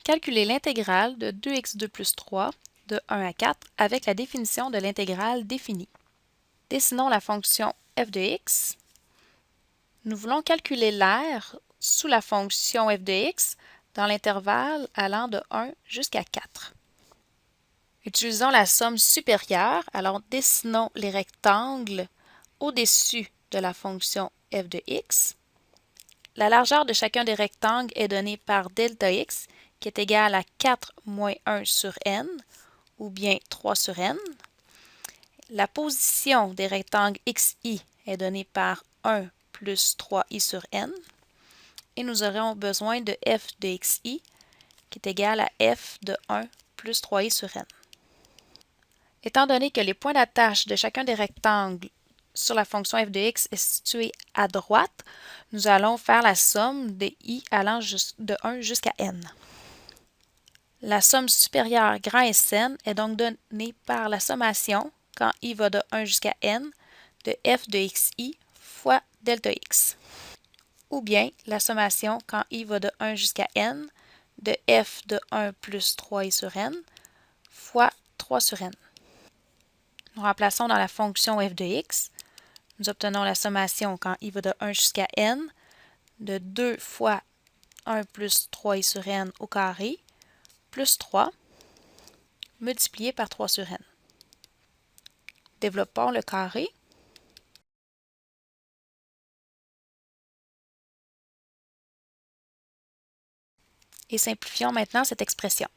Calculer l'intégrale de 2x2 plus 3 de 1 à 4 avec la définition de l'intégrale définie. Dessinons la fonction f de x. Nous voulons calculer l'aire sous la fonction f de x dans l'intervalle allant de 1 jusqu'à 4. Utilisons la somme supérieure, alors dessinons les rectangles au-dessus de la fonction f de x. La largeur de chacun des rectangles est donnée par delta x, qui est égal à 4 moins 1 sur n, ou bien 3 sur n. La position des rectangles xi est donnée par 1 plus 3i sur n. Et nous aurons besoin de f de xi, qui est égal à f de 1 plus 3i sur n. Étant donné que les points d'attache de chacun des rectangles sur la fonction f de x est situé à droite, nous allons faire la somme des i allant de 1 jusqu'à n. La somme supérieure grand Sn est donc donnée par la sommation, quand i va de 1 jusqu'à n, de f de xi fois delta x. Ou bien la sommation, quand i va de 1 jusqu'à n, de f de 1 plus 3i sur n fois 3 sur n. Nous remplaçons dans la fonction f de x. Nous obtenons la sommation quand i va de 1 jusqu'à n de 2 fois 1 plus 3i sur n au carré plus 3 multiplié par 3 sur n. Développons le carré. Et simplifions maintenant cette expression.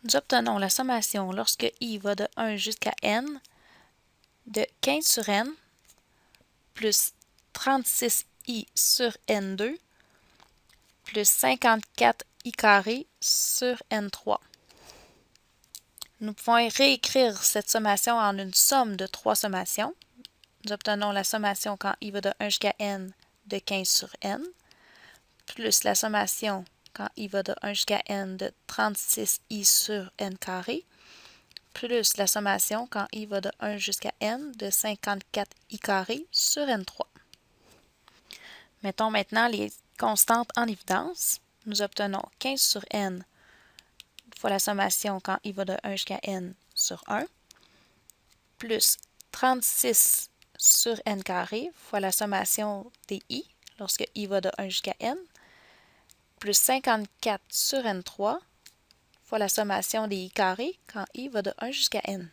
Nous obtenons la sommation lorsque i va de 1 jusqu'à n de 15 sur n plus 36i sur n2 plus 54i carré sur n3. Nous pouvons réécrire cette sommation en une somme de 3 sommations. Nous obtenons la sommation quand i va de 1 jusqu'à n de 15 sur n, plus la sommation quand i va de 1 jusqu'à n de 36i sur n carré, plus la sommation quand i va de 1 jusqu'à n de 54i carré sur n3. Mettons maintenant les constantes en évidence. Nous obtenons 15 sur n fois la sommation quand i va de 1 jusqu'à n sur 1, plus 36 sur n carré fois la sommation des i lorsque i va de 1 jusqu'à n, plus 54 sur n3 fois la sommation des i carrés quand i va de 1 jusqu'à n.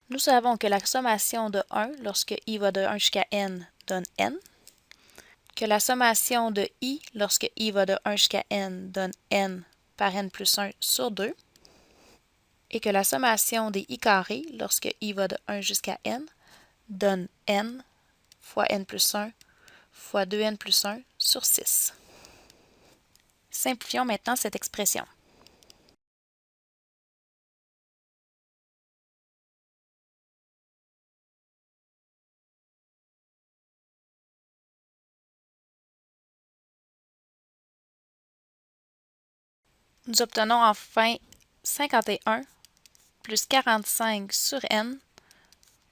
Nous savons que la sommation de 1 lorsque i va de 1 jusqu'à n donne n, que la sommation de i lorsque i va de 1 jusqu'à n donne n par n plus 1 sur 2, et que la sommation des i carrés lorsque i va de 1 jusqu'à n donne n fois n plus 1 fois 2n plus 1 sur 6. Simplifions maintenant cette expression. Nous obtenons enfin 51 plus 45 sur n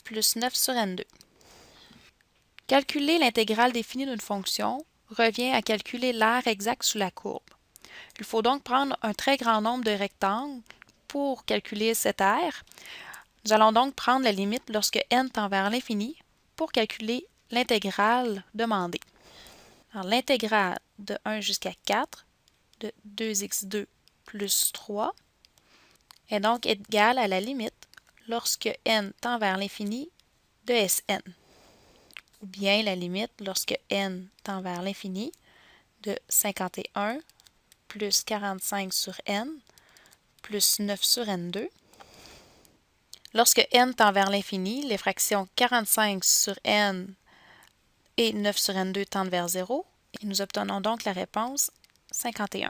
plus 9 sur n2. Calculer l'intégrale définie d'une fonction revient à calculer l'aire exacte sous la courbe. Il faut donc prendre un très grand nombre de rectangles pour calculer cette aire. Nous allons donc prendre la limite lorsque n tend vers l'infini pour calculer l'intégrale demandée. L'intégrale de 1 jusqu'à 4 de 2x2 plus 3 est donc égale à la limite lorsque n tend vers l'infini de Sn, ou bien la limite lorsque n tend vers l'infini de 51 plus 45 sur n plus 9 sur n2. Lorsque n tend vers l'infini, les fractions 45 sur n et 9 sur n2 tendent vers 0, et nous obtenons donc la réponse 51.